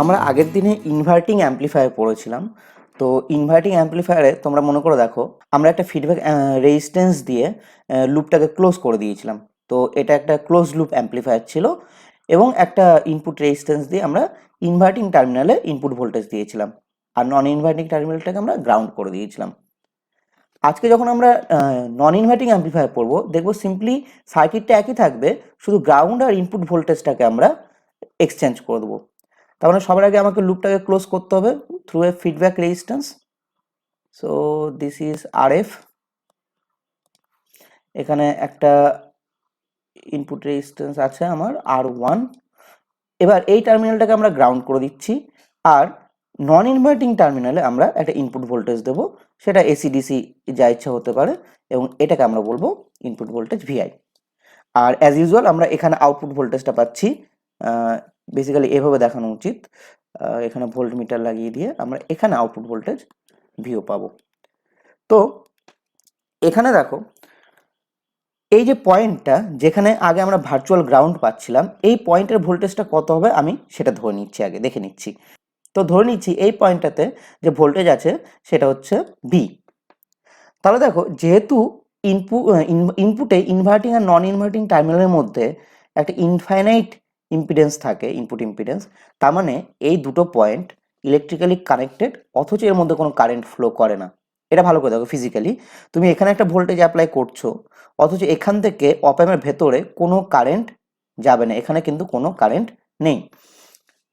আমরা আগের দিনে ইনভার্টিং অ্যাম্প্লিফায়ার পড়েছিলাম। তো ইনভার্টিং অ্যাম্প্লিফায়ারে তোমরা মনে করে দেখো, আমরা একটা ফিডব্যাক রেজিস্ট্যান্স দিয়ে লুপটাকে ক্লোজ করে দিয়েছিলাম। তো এটা একটা ক্লোজ লুপ অ্যাম্প্লিফায়ার ছিল এবং একটা ইনপুট রেজিস্ট্যান্স দিয়ে আমরা ইনভার্টিং টার্মিনালে ইনপুট ভোল্টেজ দিয়েছিলাম, আর নন ইনভার্টিং টার্মিনালটাকে আমরা গ্রাউন্ড করে দিয়েছিলাম। আজকে যখন আমরা নন ইনভার্টিং অ্যাম্প্লিফায়ার পড়বো, দেখবো সিম্পলি সার্কিটটা একই থাকবে, শুধু গ্রাউন্ড আর ইনপুট ভোল্টেজটাকে আমরা এক্সচেঞ্জ করে দেবো। তার মানে সবার আগে আমাকে লুপটাকে ক্লোজ করতে হবে through a feedback resistance. So this is RF, এখানে একটা ইনপুট রেজিস্ট্যান্স আছে আমার R1। এবার এই টার্মিনালটাকে আমরা গ্রাউন্ড করে দিচ্ছি, আর নন ইনভার্টিং টার্মিনালে আমরা একটা ইনপুট ভোল্টেজ দেবো, সেটা এসি ডিসি যা ইচ্ছা হতে পারে, এবং এটাকে আমরা বলবো ইনপুট ভোল্টেজ ভিআই। আর অ্যাজ ইউজুয়াল আমরা এখানে আউটপুট ভোল্টেজটা পাচ্ছি, বেসিক্যালি এভাবে দেখানো উচিত। এখানে ভোল্ট মিটার লাগিয়ে দিয়ে আমরা এখানে আউটপুট ভোল্টেজ ভিও পাবো। তো এখানে দেখো, এই যে পয়েন্টটা যেখানে আগে আমরা ভার্চুয়াল গ্রাউন্ড পাচ্ছিলাম, এই পয়েন্টের ভোল্টেজটা কত হবে আমি সেটা ধরে নিচ্ছি, আগে দেখে নিচ্ছি। তো ধরে নিচ্ছি এই পয়েন্টটাতে যে ভোল্টেজ আছে সেটা হচ্ছে বি। তাহলে দেখো, যেহেতু ইনপুটে ইনভার্টিং আর নন ইনভার্টিং টার্মিনালের মধ্যে একটা ইনফাইনাইট ইম্পিডেন্স থাকে, ইনপুট ইম্পিডেন্স, তার মানে এই দুটো পয়েন্ট ইলেকট্রিক্যালি কানেক্টেড, অথচ এর মধ্যে কোনো কারেন্ট ফ্লো করে না। এটা ভালো করে দেখো, ফিজিক্যালি তুমি এখানে একটা ভোল্টেজ অ্যাপ্লাই করছো, অথচ এখান থেকে অপ অ্যাম্পের ভেতরে কোনো কারেন্ট যাবে না, এখানে কিন্তু কোনো কারেন্ট নেই।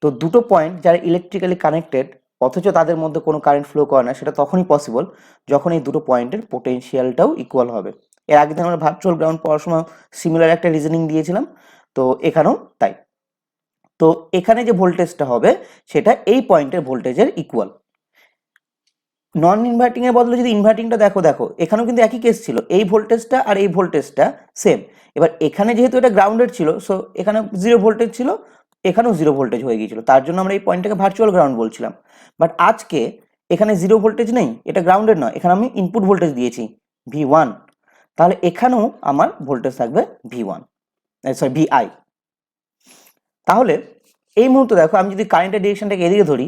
তো দুটো পয়েন্ট যারা ইলেকট্রিক্যালি কানেক্টেড অথচ তাদের মধ্যে কোনো কারেন্ট ফ্লো করে না, সেটা তখনই পসিবল যখন এই দুটো পয়েন্টের পোটেনশিয়ালটাও ইকুয়াল হবে। এর আগে দিন আমরা ভার্চুয়াল গ্রাউন্ড পাওয়ার সময় সিমিলার একটা রিজনিং দিয়েছিলাম, তো এখানেও তাই। তো এখানে যে ভোল্টেজটা হবে সেটা এই পয়েন্টের ভোল্টেজের ইকুয়াল। নন ইনভার্টিং এর বদলে যদি ইনভার্টিংটা দেখো, দেখো এখানেও কিন্তু একই কেস ছিল, এই ভোল্টেজটা আর এই ভোল্টেজটা সেম। এবার এখানে যেহেতু এটা গ্রাউন্ডেড ছিল, সো এখানে জিরো ভোল্টেজ ছিল, এখানেও জিরো ভোল্টেজ হয়ে গিয়েছিল, তার জন্য আমরা এই পয়েন্টটাকে ভার্চুয়াল গ্রাউন্ড বলছিলাম। বাট আজকে এখানে জিরো ভোল্টেজ নেই, এটা গ্রাউন্ডেড নয়, এখানে আমি ইনপুট ভোল্টেজ দিয়েছি V1, তাহলে এখানেও আমার ভোল্টেজ থাকবে V1, সরি VI। তাহলে এই মুহূর্তে দেখো, আমি যদি কারেন্টের ডিরেকশনটাকে এদিকে ধরি,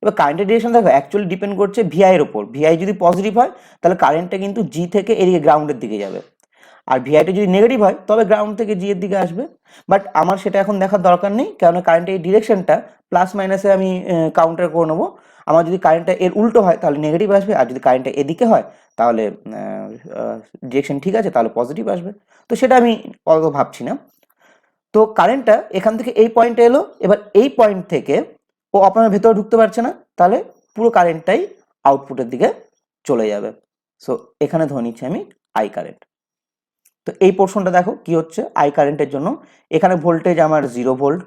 এবার কারেন্টের ডিরেকশন দেখো অ্যাকচুয়ালি ডিপেন্ড করছে ভিআই এর উপর। ভিআই যদি পজিটিভ হয় তাহলে কারেন্টটা কিন্তু জি থেকে এদিকে গ্রাউন্ডের দিকে যাবে, আর ভিআইটা যদি নেগেটিভ হয় তবে গ্রাউন্ড থেকে জি এর দিকে আসবে। বাট আমার সেটা এখন দেখার দরকার নেই, কারণ কারেন্টের এই ডিরেকশনটা প্লাস মাইনাসে আমি কাউন্টার করে নেবো। আমার যদি কারেন্টটা এর উল্টো হয় তাহলে নেগেটিভ আসবে, আর যদি কারেন্টটা এদিকে হয় তাহলে ডিরেকশন ঠিক আছে, তাহলে পজিটিভ আসবে। তো সেটা আমি অত ভাবছি না। তো কারেন্টটা এখান থেকে এই পয়েন্টে এলো, এবার এই পয়েন্ট থেকে ও আপনার ভেতরে ঢুকতে পারছে না, তাহলে পুরো কারেন্টটাই আউটপুটের দিকে চলে যাবে। সো এখানে ধরে নিচ্ছি আমি আই কারেন্ট। তো এই পোর্শনটা দেখো কি হচ্ছে, আই কারেন্টের জন্য এখানে ভোল্টেজ আমার 0 ভোল্ট,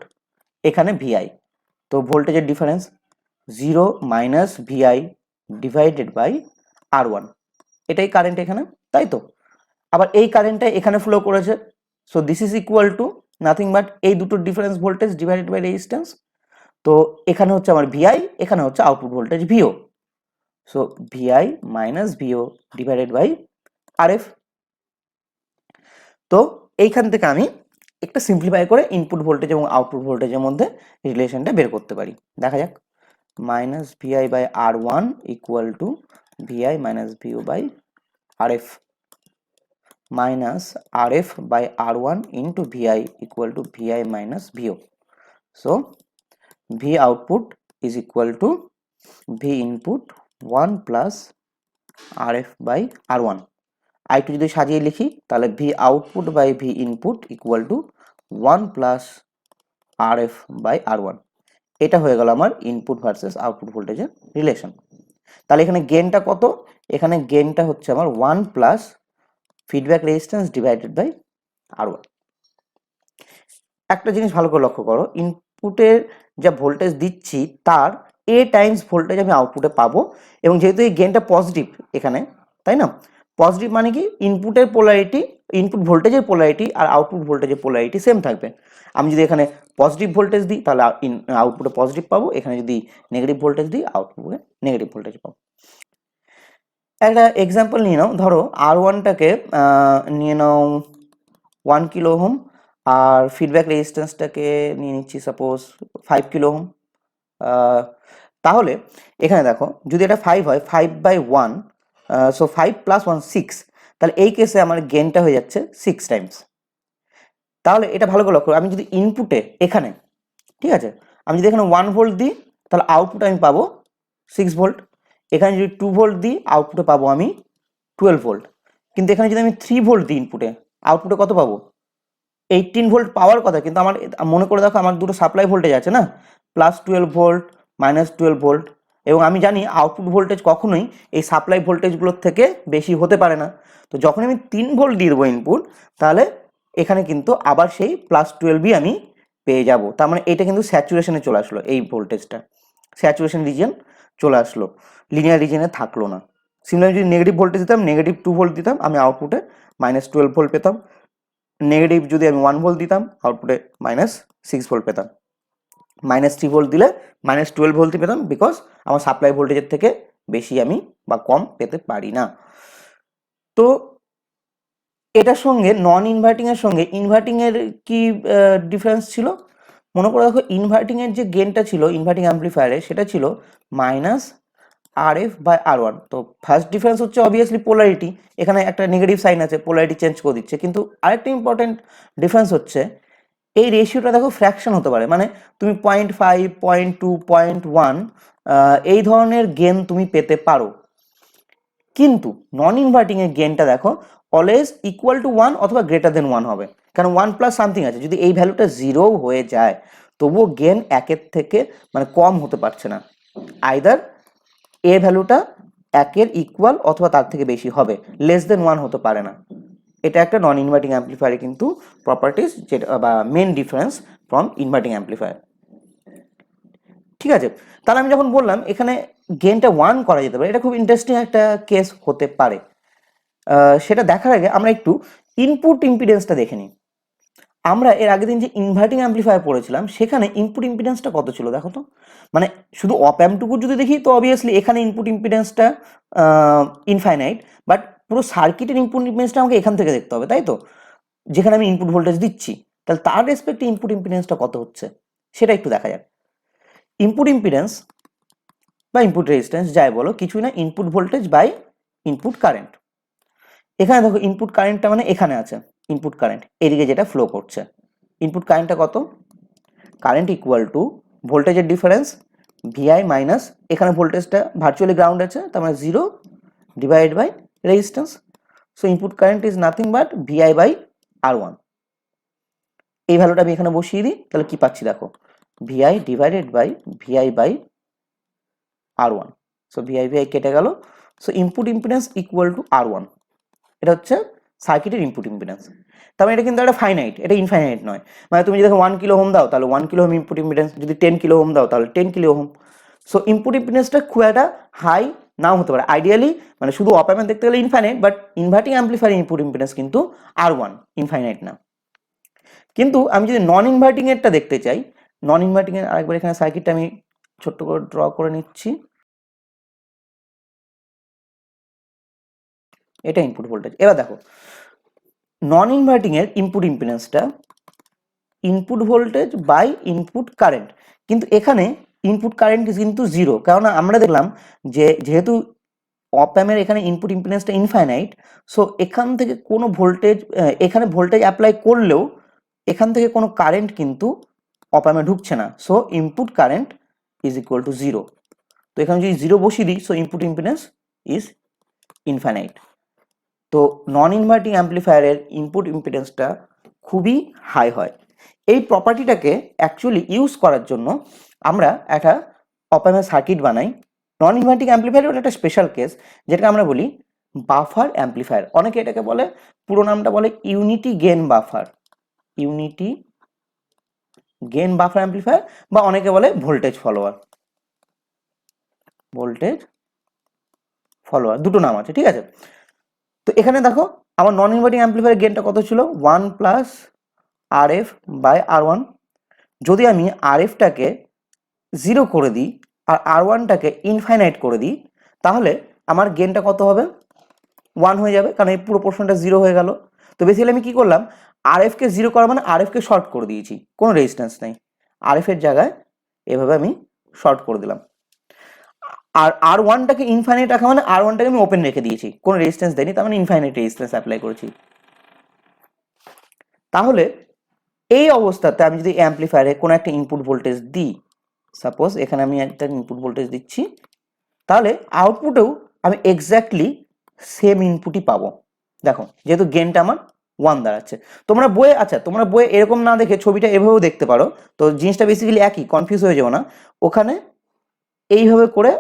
এখানে ভিআই। তো ভোল্টেজের difference 0 minus V I divided by R1, এটাই কারেন্ট এখানে, তাই তো। আবার এই কারেন্টটা এখানে ফ্লো করেছে, so this is equal to nothing but এই দুটোর difference voltage divided by resistance. তো এখানে হচ্ছে আমার ভিআই, এখানে হচ্ছে output voltage VO. So VI minus VO divided by RF. তো এইখান থেকে আমি একটা সিম্পলিফাই করে ইনপুট ভোল্টেজ এবং আউটপুট ভোল্টেজের মধ্যে রিলেশনটা বের করতে পারি। দেখা যাক, minus VI by R1 equal to VI minus VO by RF, minus RF by R1 into VI equal to VI minus VO. So V output is equal to V input 1 plus RF by R1. আরেকটু যদি সাজিয়ে লিখি তাহলে V output by V input equal to 1 plus RF by R1. এটা হয়ে গেল আমার input versus output ভোল্টেজের রিলেশন। তাহলে এখানে গেইনটা কত, এখানে গেইনটা হচ্ছে আমার 1 plus feedback resistance divided by R1। একটা জিনিস ভালো করে লক্ষ্য করো, ইনপুটের যা ভোল্টেজ দিচ্ছি তার এ টাইমস ভোল্টেজ আমি আউটপুটে পাবো, এবং যেহেতু এই গেইনটা পজিটিভ এখানে, তাই না, পজিটিভ মানে কি ইনপুটের পোলারিটি, ইনপুট ভোল্টেজের পোলারিটি আর আউটপুট ভোল্টেজের পোলারিটি সেম থাকবে। আমি যদি এখানে পজিটিভ ভোল্টেজ দিই তাহলে আউটপুটে পজিটিভ পাবো, এখানে যদি নেগেটিভ ভোল্টেজ দিই আউটপুটে নেগেটিভ ভোল্টেজ পাবো। একটা এক্সাম্পল নিয়ে নাও, ধরো R1টাকে নিয়ে নাও 1 কিলো ওহম, আর ফিডব্যাক রেজিস্ট্যান্সটাকে নিয়ে নিচ্ছি সাপোজ 5 কিলো ওহম। তাহলে এখানে দেখো যদি এটা 5 হয় 5/1, সো 5 + 1 6, তাহলে এই কেসে আমার গেনটা হয়ে যাচ্ছে 6 টাইমস। তাহলে এটা ভালো করে লক্ষ্য করো, আমি যদি ইনপুটে এখানে, ঠিক আছে, আমি যদি এখানে 1 ভোল্ট দিই তাহলে আউটপুট আমি পাবো 6 ভোল্ট। এখানে যদি 2 ভোল্ট দিই আউটপুটে পাবো আমি 12 ভোল্ট। কিন্তু এখানে যদি আমি 3 ভোল্ট দিই ইনপুটে, আউটপুটে কত পাবো? 18 ভোল্ট পাওয়ার কথা, কিন্তু আমার মনে করে দেখো আমার দুটো সাপ্লাই ভোল্টেজ আছে না, +12 ভোল্ট, -12 ভোল্ট, এবং আমি জানি আউটপুট ভোল্টেজ কখনোই এই সাপ্লাই ভোল্টেজগুলোর থেকে বেশি হতে পারে না। তো যখন আমি 3 ভোল্ট দিয়ে দেবো ইনপুট, তাহলে এখানে কিন্তু আবার সেই +12ই আমি পেয়ে যাব। তার মানে এটা কিন্তু স্যাচুরেশনে চলে আসলো, এই ভোল্টেজটা স্যাচুরেশন রিজিয়ন চলে আসলো, লিনিয়ার রিজিয়নে থাকলো না। সিমিলারলি যদি নেগেটিভ ভোল্টেজ দিতাম, -2 ভোল্ট দিতাম, আমি আউটপুটে -12 ভোল্ট পেতাম। নেগেটিভ যদি আমি 1 ভোল্ট দিতাম আউটপুটে -6 ভোল্ট পেতাম। -3 ভোল্ট দিলে -12 ভোল্টই পেতাম, বিকজ আমার সাপ্লাই ভোল্টেজের থেকে বেশি আমি বা কম পেতে পারি না। তো এটার সঙ্গে নন ইনভার্টিং এর সঙ্গে ইনভার্টিং এর কি ডিফারেন্স ছিল? মনে করে দেখো, ইনভার্টিং এর যে গেনটা ছিল ইনভার্টিং অ্যাম্পলিফায়ারে, সেটা ছিল -RF/R1। তো ফার্স্ট ডিফারেন্স হচ্ছে অবভিয়াসলি পোলারিটি, এখানে একটা নেগেটিভ সাইন আছে, পোলারিটি চেঞ্জ করে দিচ্ছে। কিন্তু আরেকটা ইম্পর্টেন্ট ডিফারেন্স হচ্ছে এই রেশিওটা দেখো ফ্র্যাকশন হতে পারে, মানে তুমি 0.5, 0.2, 0.1 এই ধরনের গেন তুমি পেতে পারো। কিন্তু নন ইনভার্টিং এর গেনটা দেখো অলওয়েজ ইকুয়াল টু 1 অথবা গ্রেটার দেন 1 হবে, কারণ 1 প্লাস সামথিং আছে। যদি এই ভ্যালুটা 0 হয়ে যায় তবুও গেন 1-এর থেকে মানে কম হতে পারছে না, আইদার এ ভ্যালুটা 1-এর ইকুয়াল অথবা তার থেকে বেশি হবে, লেস দেন 1 হতে পারে না। এটা একটা নন ইনভার্টিং অ্যাম্পলিফায়ারের কিন্তু প্রপার্টিস, যেটা বা main difference from inverting amplifier. ঠিক আছে, তাহলে আমি যখন বললাম এখানে গেনটা 1 করা যেতে পারে, এটা খুব ইন্টারেস্টিং একটা কেস হতে পারে। সেটা দেখার আগে আমরা একটু ইনপুট ইম্পিডেন্সটা দেখে নিই। আমরা এর আগের দিন যে ইনভার্টিং অ্যাম্পলিফায়ার পড়েছিলাম সেখানে ইনপুট ইম্পিডেন্সটা কত ছিল দেখো তো। মানে শুধু অপ অ্যাম্পটুকু যদি দেখি তো অবভিয়াসলি এখানে ইনপুট ইম্পিডেন্সটা ইনফাইনাইট, বাট পুরো সার্কিটের ইনপুট ইম্পিডেন্সটা আমাকে এখান থেকে দেখতে হবে, তাই তো, যেখানে আমি ইনপুট ভোল্টেজ দিচ্ছি। তাহলে তার রেসপেক্টে ইনপুট ইম্পিডেন্সটা কত হচ্ছে সেটা একটু দেখা যাক। ইনপুট ইম্পিডেন্স বা ইনপুট রেজিস্ট্যান্স যাই বলো, কিছুই না, input voltage by input current. এখানে দেখো ইনপুট কারেন্টটা মানে এখানে আছে ইনপুট কারেন্ট, এদিকে যেটা ফ্লো করছে। ইনপুট কারেন্টটা কত? কারেন্ট ইকুয়াল টু ভোল্টেজের ডিফারেন্স ভিআই মাইনাস, এখানে ভোল্টেজটা ভার্চুয়ালি গ্রাউন্ড আছে, তার মানে 0 divide by resistance. So input current is nothing but V I by R1। এই ভ্যালুটা আমি এখানে বসিয়ে দিই, তাহলে কি পাচ্ছি দেখো, V I divided by V I by R1। So V I V I কেটে গেল। So input impedance equal to R1। এটা হচ্ছে সার্কিটের ইনপুট ইম্পিডেন্স। তার মানে এটা কিন্তু একটা ফাইনাইট, এটা ইনফাইনাইট নয়। মানে তুমি যদি 1 কিলো ওহম দাও তাহলে 1 কিলো ওহম ইনপুট ইম্পিডেন্স, যদি 10 কিলো ওহম দাও তাহলে 10 কিলো ওহম। সো ইনপুট ইম্পিডেন্সটা খুব একটা হাই নাও হতে পারে আইডিয়ালি, মানে শুধু অপ অ্যাম্প দেখতে গেলে infinite, but inverting amplifier input impedance কিন্তু R1, ইনফাইনাইট না। কিন্তু আমি যদি নন ইনভার্টিং এরটা দেখতে চাই, নন ইনভার্টিং এর আরেকবার এখানে সার্কিটটা আমি ছোট্ট করে ড্র করে নিচ্ছি। এটা ইনপুট ভোল্টেজ। এবার দেখো নন ইনভার্টিং এর ইনপুট ইম্পিডেন্সটা input voltage by input current, কিন্তু এখানে ইনপুট কারেন্ট কিন্তু 0, কারণ আমরা দেখলাম যে যেহেতু অপ অ্যাম্পের এখানে ইনপুট ইম্পিডেন্সটা ইনফাইনাইট, সো এখান থেকে কোনো ভোল্টেজ, এখানে ভোল্টেজ অ্যাপ্লাই করলেও এখান থেকে কোনো কারেন্ট কিন্তু অপ অ্যাম্পে ঢুকছে না। So input current is equal two 0। তো এখানে যদি 0 বসিয়ে দিই, so input impedance is infinite. তো নন ইনভার্টিং অ্যাম্পলিফায়ারের ইনপুট ইম্পিডেন্সটা খুবই হাই হয়। এই প্রপার্টিটাকে অ্যাকচুয়ালি ইউজ করার জন্য আমরা একটা অপ অ্যাম্পের সার্কিট বানাই। নন ইনভার্টিং অ্যাম্পলিফায়ারের একটা স্পেশাল কেস, যেটাকে আমরা বলি বাফার অ্যাম্পলিফায়ার। অনেকে এটাকে বলে, পুরো নামটা বলে unity gain buffer, unity gain buffer amplifier, বা অনেকে বলে ভোল্টেজ ফলোয়ার, ভোল্টেজ ফলোয়ার, দুটো নাম আছে, ঠিক আছে। তো এখানে দেখো আমার নন ইনভার্টিং অ্যাম্পলিফায়ার গেনটা কত ছিল, 1 প্লাস RF বাই R1। যদি আমি RFটাকে 0 করে দিই আর R1টাকে ইনফাইনাইট করে দিই, তাহলে আমার গেনটা কত হবে, 1 হয়ে যাবে, কারণ এই পুরো পোর্শনটা 0 হয়ে গেল। তো বেসিক্যালি আমি কি করলাম, RFকে 0 করা মানে RFকে শর্ট করে দিয়েছি, কোনো রেজিস্ট্যান্স নেই। RF এর জায়গায় এভাবে আমি শর্ট করে দিলাম। আর আর ওয়ানটাকে ইনফাইনাইট রাখা মানে আর ওয়ানটাকে আমি ওপেন রেখে দিয়েছি, কোনো রেজিস্ট্যান্স দেয়নি, তার মানে ইনফাইনাইট রেজিস্ট্যান্স অ্যাপ্লাই করেছি। তাহলে এই অবস্থাতে আমি যদি অ্যাম্পলিফায়ারে কোনো একটা ইনপুট ভোল্টেজ দিই, সাপোজ এখানে আমি একটা ইনপুট ভোল্টেজ দিচ্ছি, তাহলে আউটপুটেও আমি এক্স্যাক্টলি সেম ইনপুটই পাবো। দেখো যেহেতু গেনটা আমার 1 দাঁড়াচ্ছে। তোমরা বইয়ে, আচ্ছা তোমরা বইয়ে এরকম না দেখে ছবিটা এভাবেও দেখতে পারো, তো জিনিসটা বেসিক্যালি একই, কনফিউজ হয়ে যাবো না। ওখানে এইভাবে করে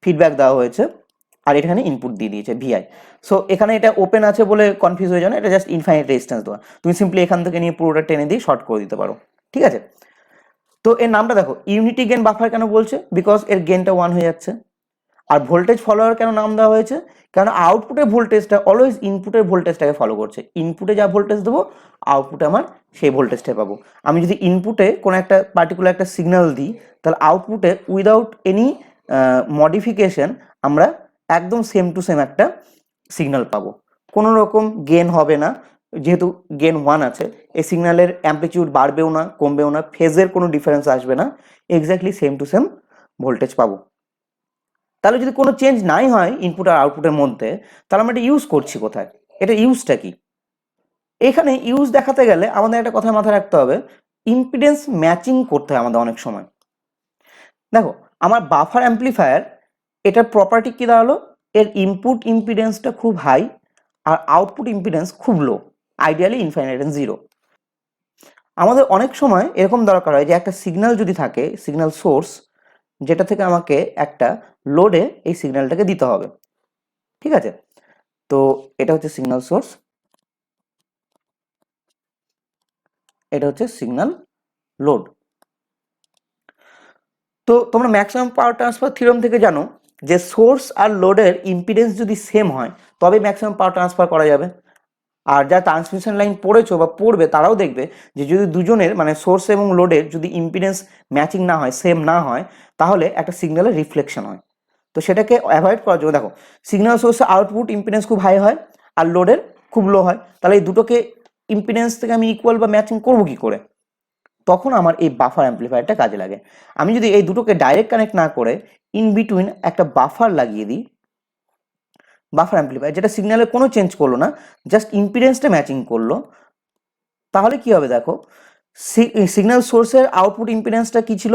ফিডব্যাক দেওয়া হয়েছে আর এখানে ইনপুট দিয়ে দিয়েছে ভিআই। সো এখানে এটা ওপেন আছে বলে কনফিউজ হয়ে যাও না, এটা জাস্ট ইনফাইনাইট রেজিস্ট্যান্স দেওয়া, তুমি সিম্পলি এখান থেকে নিয়ে পুরোটা টেনে দিয়ে শর্ট করে দিতে পারো, ঠিক আছে। তো এর নামটা দেখো ইউনিটি গেন বাফার কেন বলছে, বিকজ এর গেনটা 1 হয়ে যাচ্ছে। আর ভোল্টেজ ফলোয়ার কেন নাম দেওয়া হয়েছে, কারণ আউটপুটের ভোল্টেজটা অলওয়েজ ইনপুটের ভোল্টেজটাকে ফলো করছে। ইনপুটে যা ভোল্টেজ দেবো আউটপুটে আমার সেই ভোল্টেজটাই পাবো। আমি যদি ইনপুটে কোনো একটা পার্টিকুলার একটা সিগন্যাল দিই, তাহলে আউটপুটে উইদাউট এনি মডিফিকেশন আমরা একদম সেম টু সেম একটা সিগন্যাল পাবো, কোনো রকম গেন হবে না। যেহেতু গেন 1 আছে, এই সিগন্যালের অ্যাম্পলিটিউড বাড়বেও না কমবেও না, ফেজের কোনো ডিফারেন্স আসবে না, exactly same to same voltage পাবো। তাহলে যদি কোনো চেঞ্জ নাই হয় ইনপুট আর আউটপুটের মধ্যে, তাহলে আমরা এটা ইউজ করছি কোথায়, এটা ইউজটা কি? এখানে ইউজ দেখাতে গেলে আমাদের একটা কথা মাথায় রাখতে হবে, ইম্পিডেন্স ম্যাচিং করতে হয় আমাদের অনেক সময়। দেখো আমার বাফার অ্যাম্পলিফায়ার, এটার প্রপার্টি কি দাঁড়ালো, এর ইনপুট ইম্পিডেন্সটা খুব হাই আর আউটপুট ইম্পিডেন্স খুব লো, আইডিয়ালি ইনফাইনাইট এন্ড জিরো। আমাদের অনেক সময় এরকম দরকার হয় যে একটা সিগন্যাল যদি থাকে, সিগন্যাল সোর্স, যেটা থেকে আমাকে একটা লোডে এই সিগন্যালটাকে দিতে হবে, ঠিক আছে। তো এটা হচ্ছে সিগন্যাল সোর্স, এটা হচ্ছে সিগন্যাল লোড। তো তোমরা ম্যাক্সিমাম পাওয়ার ট্রান্সফার থিওরেম থেকে জানো যে সোর্স আর লোডের ইম্পিডেন্স যদি সেম হয় তবে ম্যাক্সিমাম পাওয়ার ট্রান্সফার করা যাবে। আর যা ট্রান্সমিশন লাইন পড়েছো বা পড়বে তারাও দেখবে যে যদি দুজনের মানে সোর্স এবং লোডের যদি ইম্পিডেন্স ম্যাচিং না হয়, সেম না হয়, তাহলে একটা সিগন্যালের রিফ্লেকশন হয়। তো সেটাকে অ্যাভয়েড করার জন্য দেখো সিগন্যাল সোর্সের আউটপুট ইম্পিডেন্স খুব হাই হয় আর লোডের খুব লো হয়, তাহলে এই দুটোকে ইম্পিডেন্স থেকে আমি ইকুয়াল বা ম্যাচিং করবো কি করে? তখন আমার এই বাফার অ্যাম্পলিফায়ারটা কাজে লাগে। আমি যদি এই দুটোকে ডাইরেক্ট কানেক্ট না করে ইন বিটুইন একটা বাফার লাগিয়ে দিই, বাফার অ্যাম্পলিফায়ার যেটা সিগন্যালের কোনো চেঞ্জ করলো না, জাস্ট ইম্পিডেন্সটা ম্যাচিং করলো, তাহলে কি হবে দেখো, সিগন্যাল সোর্সের আউটপুট ইম্পিডেন্সটা কি ছিল,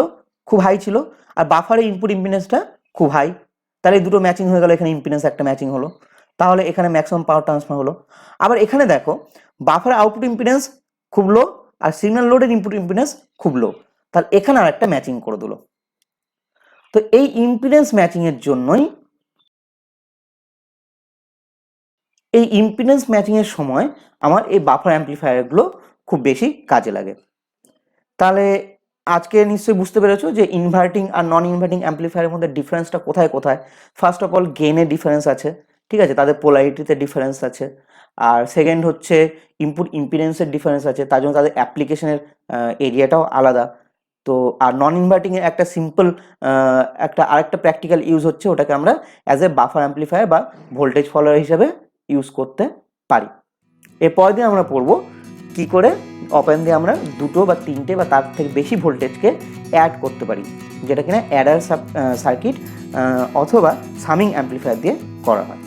খুব হাই ছিল, আর বাফারের ইনপুট ইম্পিডেন্সটা খুব হাই, তাহলে এই দুটো ম্যাচিং হয়ে গেল, এখানে ইম্পিডেন্স একটা ম্যাচিং হলো, তাহলে এখানে ম্যাক্সিমাম পাওয়ার ট্রান্সফার হলো। আবার এখানে দেখো বাফারের আউটপুট ইম্পিডেন্স খুব লো আর সিগন্যাল লোডের ইনপুট ইম্পিডেন্স খুব লো, তাহলে এখানে আর একটা ম্যাচিং করে দিল। তো এই ইম্পিডেন্স ম্যাচিং এর জন্যই, এই ইম্পিডেন্স ম্যাচিং এর সময় আমার এই বাফার অ্যাম্পলিফায়ারগুলো খুব বেশি কাজে লাগে। তাহলে আজকে নিশ্চয়ই বুঝতে পেরেছো যে ইনভার্টিং আর নন ইনভার্টিং অ্যাম্পলিফায়ারের মধ্যে ডিফারেন্সটা কোথায় কোথায়। ফার্স্ট অফ অল গেনের ডিফারেন্স আছে, ঠিক আছে, তাদের পোলারিটিতে ডিফারেন্স আছে। আর সেকেন্ড হচ্ছে ইনপুট ইম্পিডেন্সের ডিফারেন্স আছে, তার জন্য তাদের অ্যাপ্লিকেশনের এরিয়াটাও আলাদা। তো আর নন ইনভার্টিং এর একটা সিম্পল একটা আরেকটা প্র্যাকটিক্যাল ইউজ হচ্ছে, ওটাকে আমরা অ্যাজ এ বাফার অ্যাম্পলিফায়ার বা ভোল্টেজ ফলোয়ার হিসেবে ইউজ করতে পারি। এরপরের দিন আমরা পড়বো কি করে অপেন দিয়ে আমরা দুটো বা তিনটে বা তার থেকে বেশি ভোল্টেজকে অ্যাড করতে পারি, যেটা কিনা অ্যাডার সার্কিট অথবা সামিং অ্যাম্পলিফায়ার দিয়ে করা হয়।